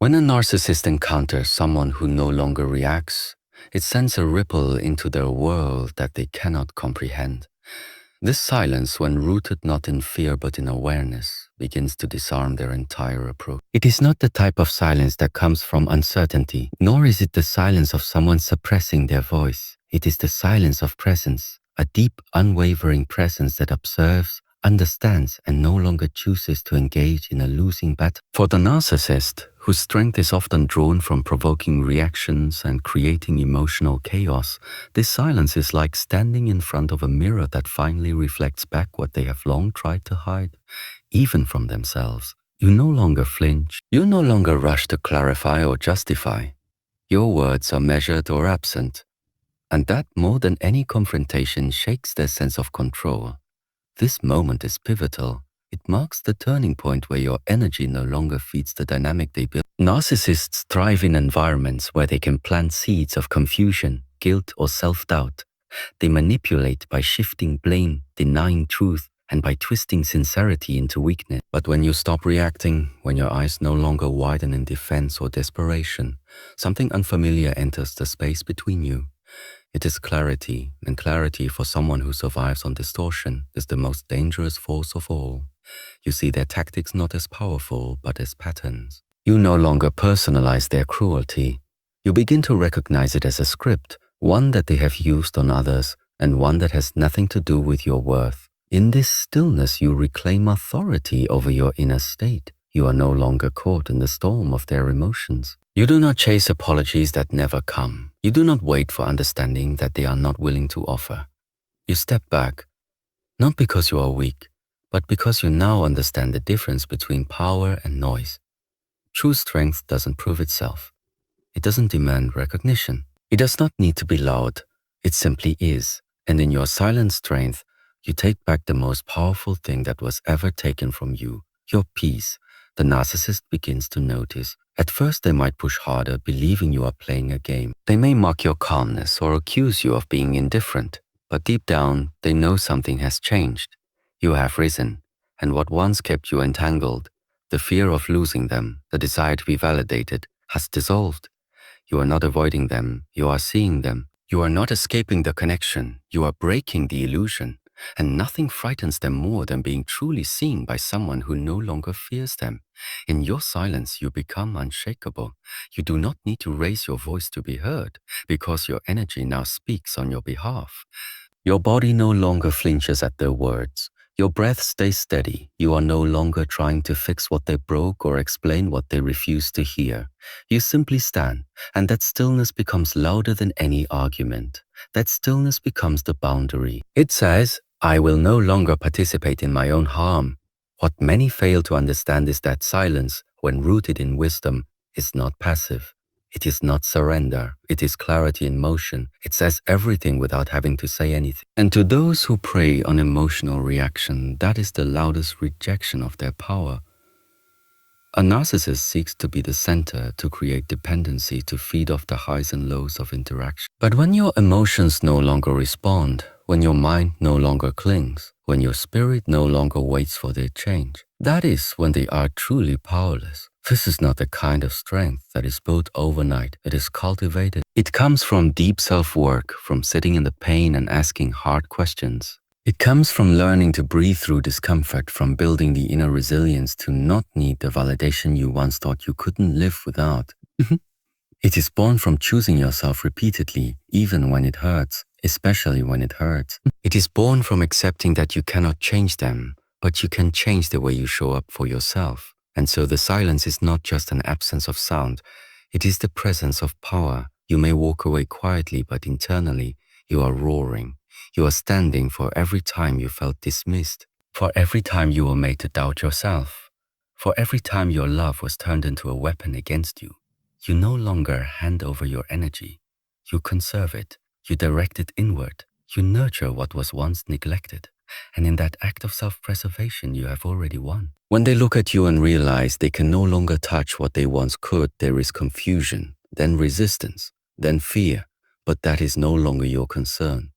When a narcissist encounters someone who no longer reacts, it sends a ripple into their world that they cannot comprehend. This silence, when rooted not in fear but in awareness, begins to disarm their entire approach. It is not the type of silence that comes from uncertainty, nor is it the silence of someone suppressing their voice. It is the silence of presence, a deep, unwavering presence that observes, understands, and no longer chooses to engage in a losing battle. For the narcissist, whose strength is often drawn from provoking reactions and creating emotional chaos, this silence is like standing in front of a mirror that finally reflects back what they have long tried to hide, even from themselves. You no longer flinch. You no longer rush to clarify or justify. Your words are measured or absent, and that more than any confrontation shakes their sense of control. This moment is pivotal. It marks the turning point where your energy no longer feeds the dynamic they build. Narcissists thrive in environments where they can plant seeds of confusion, guilt, or self-doubt. They manipulate by shifting blame, denying truth, and by twisting sincerity into weakness. But when you stop reacting, when your eyes no longer widen in defense or desperation, something unfamiliar enters the space between you. It is clarity, and clarity for someone who survives on distortion is the most dangerous force of all. You see their tactics not as powerful, but as patterns. You no longer personalize their cruelty. You begin to recognize it as a script, one that they have used on others, and one that has nothing to do with your worth. In this stillness, you reclaim authority over your inner state. You are no longer caught in the storm of their emotions. You do not chase apologies that never come. You do not wait for understanding that they are not willing to offer. You step back, not because you are weak, but because you now understand the difference between power and noise. True strength doesn't prove itself. It doesn't demand recognition. It does not need to be loud. It simply is. And in your silent strength, you take back the most powerful thing that was ever taken from you, your peace. The narcissist begins to notice. At first, they might push harder, believing you are playing a game. They may mock your calmness or accuse you of being indifferent. But deep down, they know something has changed. You have risen, and what once kept you entangled, the fear of losing them, the desire to be validated, has dissolved. You are not avoiding them, you are seeing them. You are not escaping the connection, you are breaking the illusion. And nothing frightens them more than being truly seen by someone who no longer fears them. In your silence, you become unshakable. You do not need to raise your voice to be heard, because your energy now speaks on your behalf. Your body no longer flinches at their words. Your breath stays steady. You are no longer trying to fix what they broke or explain what they refuse to hear. You simply stand, and that stillness becomes louder than any argument. That stillness becomes the boundary. It says, I will no longer participate in my own harm. What many fail to understand is that silence, when rooted in wisdom, is not passive. It is not surrender. It is clarity in motion. It says everything without having to say anything. And to those who prey on emotional reaction, that is the loudest rejection of their power. A narcissist seeks to be the center, to create dependency, to feed off the highs and lows of interaction. But when your emotions no longer respond, when your mind no longer clings, when your spirit no longer waits for their change, that is when they are truly powerless. This is not the kind of strength that is built overnight. It is cultivated. It comes from deep self-work, from sitting in the pain and asking hard questions. It comes from learning to breathe through discomfort, from building the inner resilience to not need the validation you once thought you couldn't live without. It is born from choosing yourself repeatedly, even when it hurts, especially when it hurts. It is born from accepting that you cannot change them, but you can change the way you show up for yourself. And so the silence is not just an absence of sound, it is the presence of power. You may walk away quietly, but internally, you are roaring. You are standing for every time you felt dismissed, for every time you were made to doubt yourself, for every time your love was turned into a weapon against you. You no longer hand over your energy. You conserve it. You direct it inward. You nurture what was once neglected. And in that act of self-preservation, you have already won. When they look at you and realize they can no longer touch what they once could, there is confusion, then resistance, then fear. But that is no longer your concern.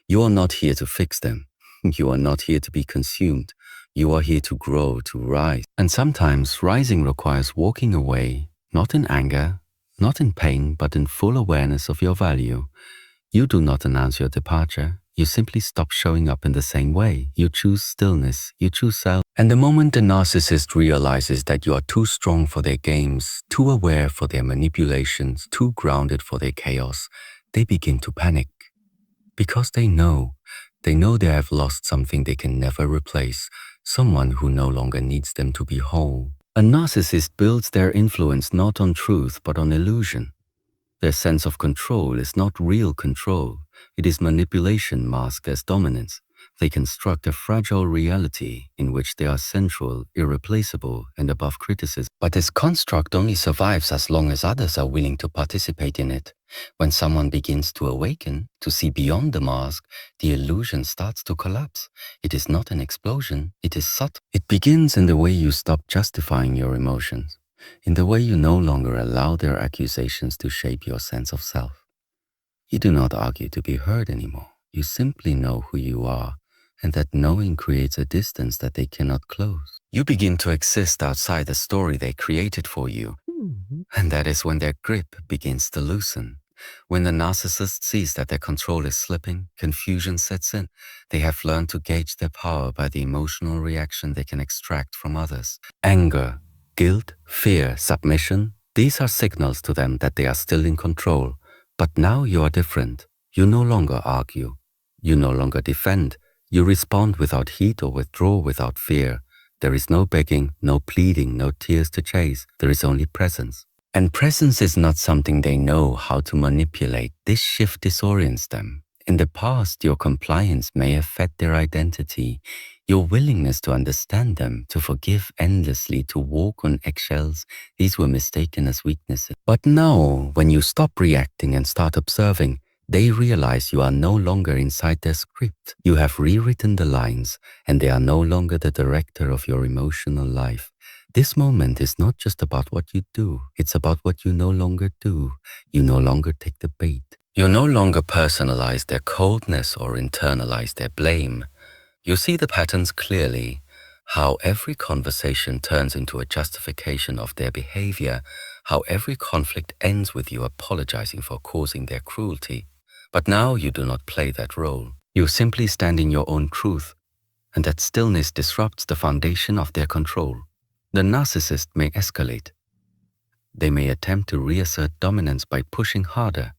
You are not here to fix them. You are not here to be consumed. You are here to grow, to rise. And sometimes rising requires walking away, not in anger, not in pain, but in full awareness of your value. You do not announce your departure. You simply stop showing up in the same way. You choose stillness. You choose self. And the moment the narcissist realizes that you are too strong for their games, too aware for their manipulations, too grounded for their chaos, they begin to panic. Because they know they have lost something they can never replace, someone who no longer needs them to be whole. A narcissist builds their influence not on truth but on illusion. Their sense of control is not real control. It is manipulation masked as dominance. They construct a fragile reality in which they are central, irreplaceable, and above criticism. But this construct only survives as long as others are willing to participate in it. When someone begins to awaken, to see beyond the mask, the illusion starts to collapse. It is not an explosion, it is subtle. It begins in the way you stop justifying your emotions, in the way you no longer allow their accusations to shape your sense of self. You do not argue to be heard anymore. You simply know who you are, and that knowing creates a distance that they cannot close. You begin to exist outside the story they created for you, and that is when their grip begins to loosen. When the narcissist sees that their control is slipping, confusion sets in. They have learned to gauge their power by the emotional reaction they can extract from others. Anger, guilt, fear, submission, these are signals to them that they are still in control. But now you are different. You no longer argue. You no longer defend. You respond without heat or withdraw without fear. There is no begging, no pleading, no tears to chase. There is only presence. And presence is not something they know how to manipulate. This shift disorients them. In the past, your compliance may have fed their identity. Your willingness to understand them, to forgive endlessly, to walk on eggshells, these were mistaken as weaknesses. But now, when you stop reacting and start observing, they realize you are no longer inside their script. You have rewritten the lines, and they are no longer the director of your emotional life. This moment is not just about what you do, it's about what you no longer do. You no longer take the bait. You no longer personalize their coldness or internalize their blame. You see the patterns clearly, how every conversation turns into a justification of their behavior, how every conflict ends with you apologizing for causing their cruelty. But now you do not play that role. You simply stand in your own truth, and that stillness disrupts the foundation of their control. The narcissist may escalate. They may attempt to reassert dominance by pushing harder,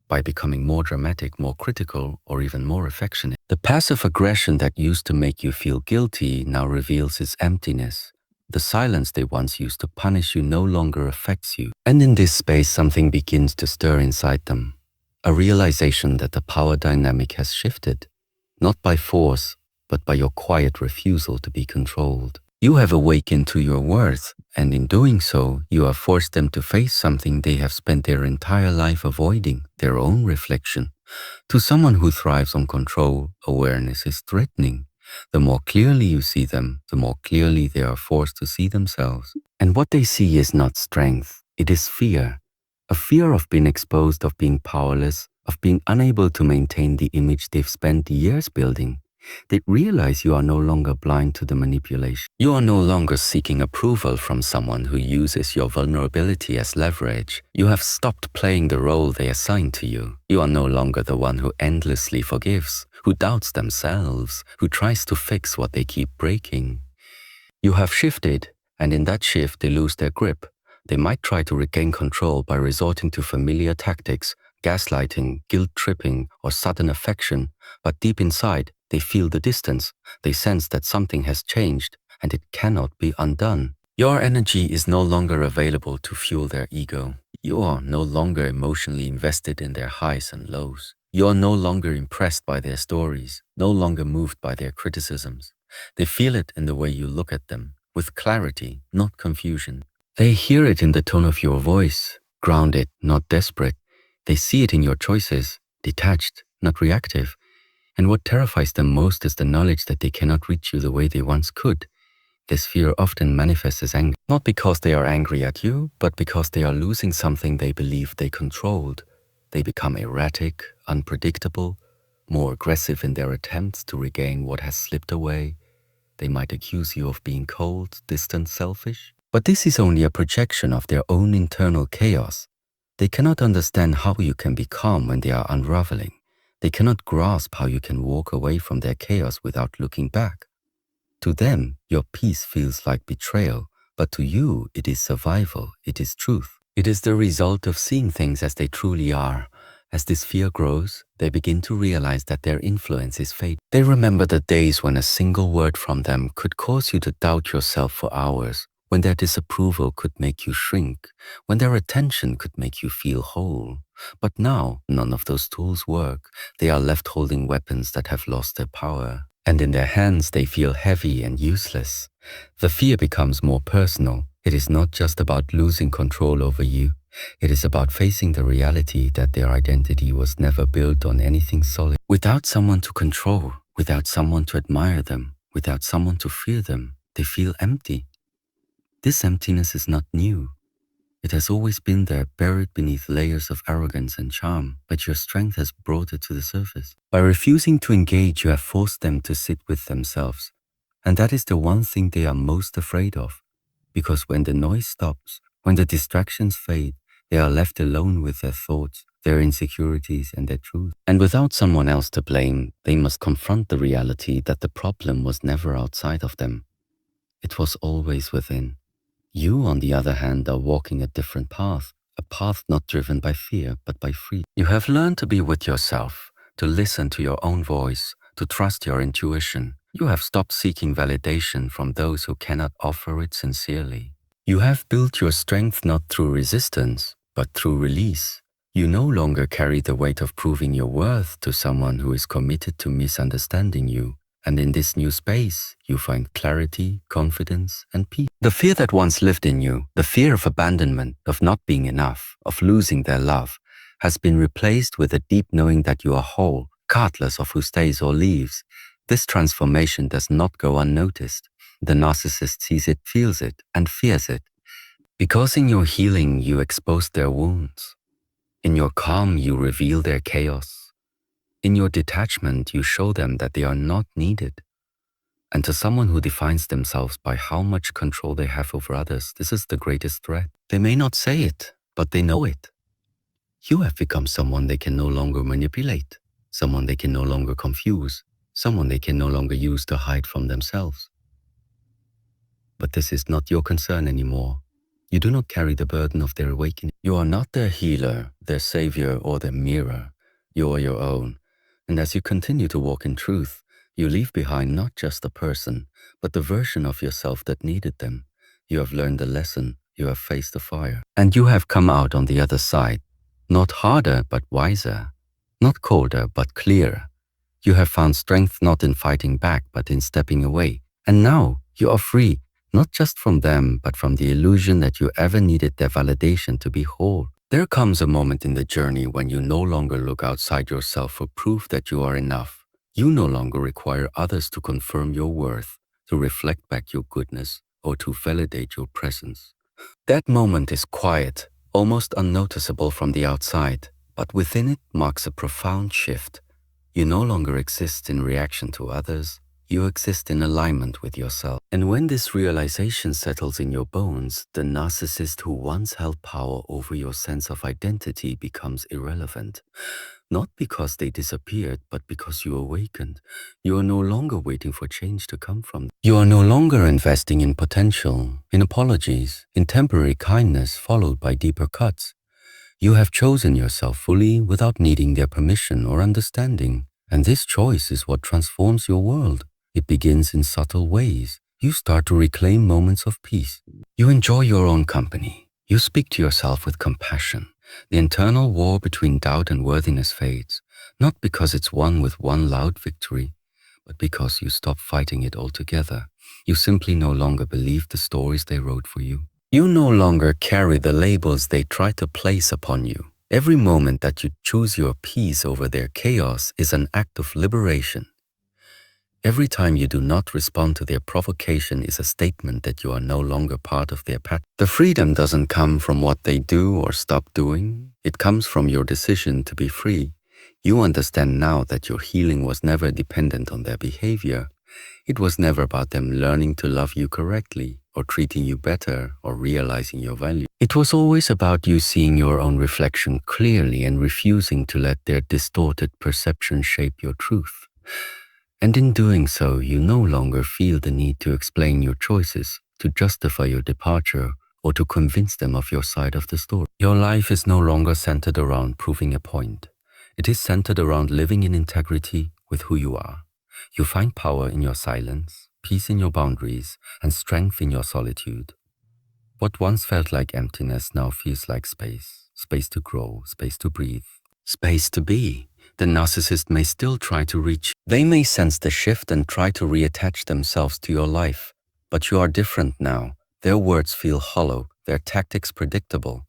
by becoming more dramatic, more critical, or even more affectionate. The passive aggression that used to make you feel guilty now reveals its emptiness. The silence they once used to punish you no longer affects you. And in this space, something begins to stir inside them. A realization that the power dynamic has shifted, not by force, but by your quiet refusal to be controlled. You have awakened to your worth, and in doing so, you have forced them to face something they have spent their entire life avoiding, their own reflection. To someone who thrives on control, awareness is threatening. The more clearly you see them, the more clearly they are forced to see themselves. And what they see is not strength, it is fear. A fear of being exposed, of being powerless, of being unable to maintain the image they've spent years building. They realize you are no longer blind to the manipulation. You are no longer seeking approval from someone who uses your vulnerability as leverage. You have stopped playing the role they assign to you. You are no longer the one who endlessly forgives, who doubts themselves, who tries to fix what they keep breaking. You have shifted, and in that shift they lose their grip. They might try to regain control by resorting to familiar tactics, gaslighting, guilt-tripping, or sudden affection, but deep inside, they feel the distance. They sense that something has changed, and it cannot be undone. Your energy is no longer available to fuel their ego. You are no longer emotionally invested in their highs and lows. You are no longer impressed by their stories, no longer moved by their criticisms. They feel it in the way you look at them, with clarity, not confusion. They hear it in the tone of your voice, grounded, not desperate. They see it in your choices, detached, not reactive. And what terrifies them most is the knowledge that they cannot reach you the way they once could. This fear often manifests as anger, not because they are angry at you, but because they are losing something they believed they controlled. They become erratic, unpredictable, more aggressive in their attempts to regain what has slipped away. They might accuse you of being cold, distant, selfish. But this is only a projection of their own internal chaos. They cannot understand how you can be calm when they are unraveling. They cannot grasp how you can walk away from their chaos without looking back. To them, your peace feels like betrayal, but to you, it is survival, it is truth. It is the result of seeing things as they truly are. As this fear grows, they begin to realize that their influence is fading. They remember the days when a single word from them could cause you to doubt yourself for hours, when their disapproval could make you shrink, when their attention could make you feel whole. But now, none of those tools work. They are left holding weapons that have lost their power. And in their hands, they feel heavy and useless. The fear becomes more personal. It is not just about losing control over you. It is about facing the reality that their identity was never built on anything solid. Without someone to control, without someone to admire them, without someone to fear them, they feel empty. This emptiness is not new. It has always been there, buried beneath layers of arrogance and charm, but your strength has brought it to the surface. By refusing to engage, you have forced them to sit with themselves. And that is the one thing they are most afraid of. Because when the noise stops, when the distractions fade, they are left alone with their thoughts, their insecurities, and their truth. And without someone else to blame, they must confront the reality that the problem was never outside of them. It was always within. You, on the other hand, are walking a different path, a path not driven by fear, but by freedom. You have learned to be with yourself, to listen to your own voice, to trust your intuition. You have stopped seeking validation from those who cannot offer it sincerely. You have built your strength not through resistance, but through release. You no longer carry the weight of proving your worth to someone who is committed to misunderstanding you. And in this new space, you find clarity, confidence, and peace. The fear that once lived in you, the fear of abandonment, of not being enough, of losing their love, has been replaced with a deep knowing that you are whole, regardless of who stays or leaves. This transformation does not go unnoticed. The narcissist sees it, feels it, and fears it. Because in your healing, you expose their wounds. In your calm, you reveal their chaos. In your detachment, you show them that they are not needed. And to someone who defines themselves by how much control they have over others, this is the greatest threat. They may not say it, but they know it. You have become someone they can no longer manipulate, someone they can no longer confuse, someone they can no longer use to hide from themselves. But this is not your concern anymore. You do not carry the burden of their awakening. You are not their healer, their savior, or their mirror. You are your own. And as you continue to walk in truth, you leave behind not just a person, but the version of yourself that needed them. You have learned the lesson, you have faced the fire, and you have come out on the other side, not harder but wiser, not colder but clearer. You have found strength not in fighting back but in stepping away, and now you are free, not just from them, but from the illusion that you ever needed their validation to be whole. There comes a moment in the journey when you no longer look outside yourself for proof that you are enough. You no longer require others to confirm your worth, to reflect back your goodness, or to validate your presence. That moment is quiet, almost unnoticeable from the outside, but within it marks a profound shift. You no longer exist in reaction to others, you exist in alignment with yourself. And when this realization settles in your bones, the narcissist who once held power over your sense of identity becomes irrelevant. Not because they disappeared, but because you awakened. You are no longer waiting for change to come from them. You are no longer investing in potential, in apologies, in temporary kindness followed by deeper cuts. You have chosen yourself fully without needing their permission or understanding. And this choice is what transforms your world. It begins in subtle ways. You start to reclaim moments of peace. You enjoy your own company. You speak to yourself with compassion. The internal war between doubt and worthiness fades, not because it's won with one loud victory, but because you stop fighting it altogether. You simply no longer believe the stories they wrote for you. You no longer carry the labels they try to place upon you. Every moment that you choose your peace over their chaos is an act of liberation. Every time you do not respond to their provocation is a statement that you are no longer part of their pattern. The freedom doesn't come from what they do or stop doing. It comes from your decision to be free. You understand now that your healing was never dependent on their behavior. It was never about them learning to love you correctly, or treating you better, or realizing your value. It was always about you seeing your own reflection clearly and refusing to let their distorted perception shape your truth. And in doing so, you no longer feel the need to explain your choices, to justify your departure, or to convince them of your side of the story. Your life is no longer centered around proving a point. It is centered around living in integrity with who you are. You find power in your silence, peace in your boundaries, and strength in your solitude. What once felt like emptiness now feels like space. Space to grow, space to breathe, space to be. The narcissist may still try to reach. They may sense the shift and try to reattach themselves to your life. But you are different now. Their words feel hollow, their tactics predictable.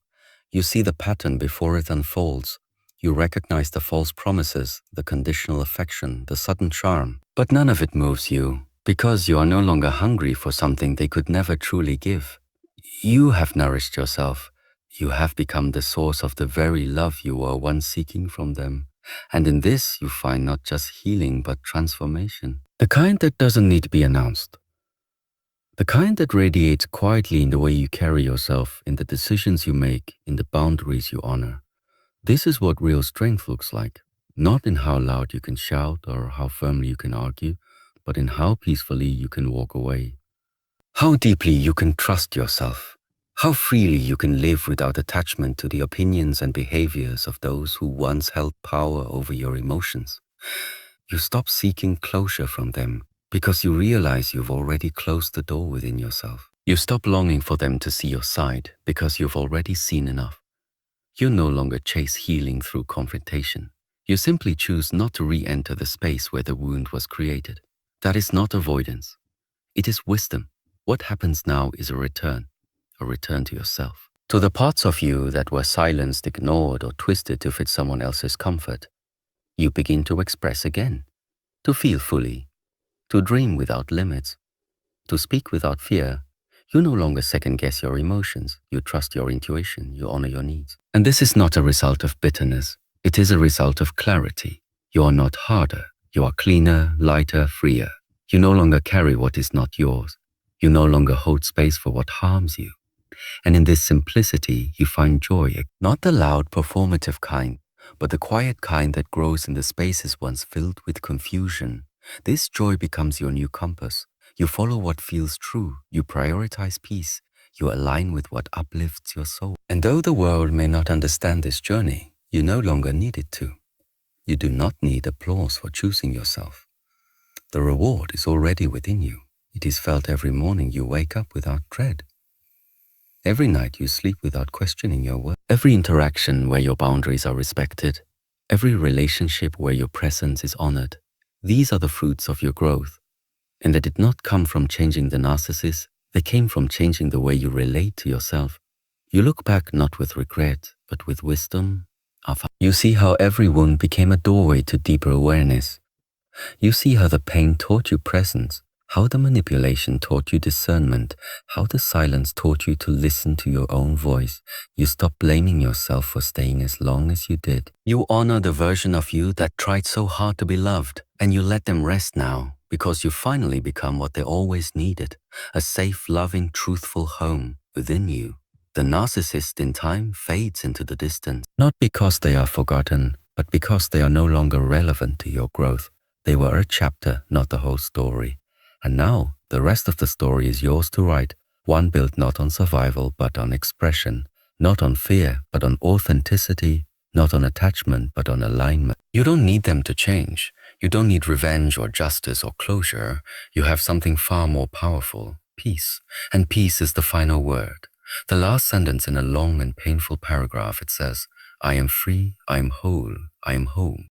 You see the pattern before it unfolds. You recognize the false promises, the conditional affection, the sudden charm. But none of it moves you, because you are no longer hungry for something they could never truly give. You have nourished yourself. You have become the source of the very love you were once seeking from them. And in this, you find not just healing, but transformation. The kind that doesn't need to be announced. The kind that radiates quietly in the way you carry yourself, in the decisions you make, in the boundaries you honor. This is what real strength looks like. Not in how loud you can shout or how firmly you can argue, but in how peacefully you can walk away. How deeply you can trust yourself. How freely you can live without attachment to the opinions and behaviors of those who once held power over your emotions. You stop seeking closure from them because you realize you've already closed the door within yourself. You stop longing for them to see your side because you've already seen enough. You no longer chase healing through confrontation. You simply choose not to re-enter the space where the wound was created. That is not avoidance. It is wisdom. What happens now is a return to yourself. To the parts of you that were silenced, ignored, or twisted to fit someone else's comfort, you begin to express again, to feel fully, to dream without limits, to speak without fear. You no longer second-guess your emotions. You trust your intuition. You honor your needs. And this is not a result of bitterness. It is a result of clarity. You are not harder. You are cleaner, lighter, freer. You no longer carry what is not yours. You no longer hold space for what harms you. And in this simplicity, you find joy, not the loud, performative kind, but the quiet kind that grows in the spaces once filled with confusion. This joy becomes your new compass. You follow what feels true. You prioritize peace. You align with what uplifts your soul. And though the world may not understand this journey, you no longer need it to. You do not need applause for choosing yourself. The reward is already within you. It is felt every morning you wake up without dread. Every night you sleep without questioning your worth. Every interaction where your boundaries are respected. Every relationship where your presence is honored. These are the fruits of your growth. And they did not come from changing the narcissist. They came from changing the way you relate to yourself. You look back not with regret, but with wisdom. You see how every wound became a doorway to deeper awareness. You see how the pain taught you presence, how the manipulation taught you discernment, how the silence taught you to listen to your own voice. You stop blaming yourself for staying as long as you did. You honor the version of you that tried so hard to be loved, and you let them rest now, because you finally become what they always needed, a safe, loving, truthful home within you. The narcissist in time fades into the distance, not because they are forgotten, but because they are no longer relevant to your growth. They were a chapter, not the whole story. And now, the rest of the story is yours to write, one built not on survival, but on expression, not on fear, but on authenticity, not on attachment, but on alignment. You don't need them to change. You don't need revenge or justice or closure. You have something far more powerful, peace. And peace is the final word. The last sentence in a long and painful paragraph, it says, I am free, I am whole, I am home.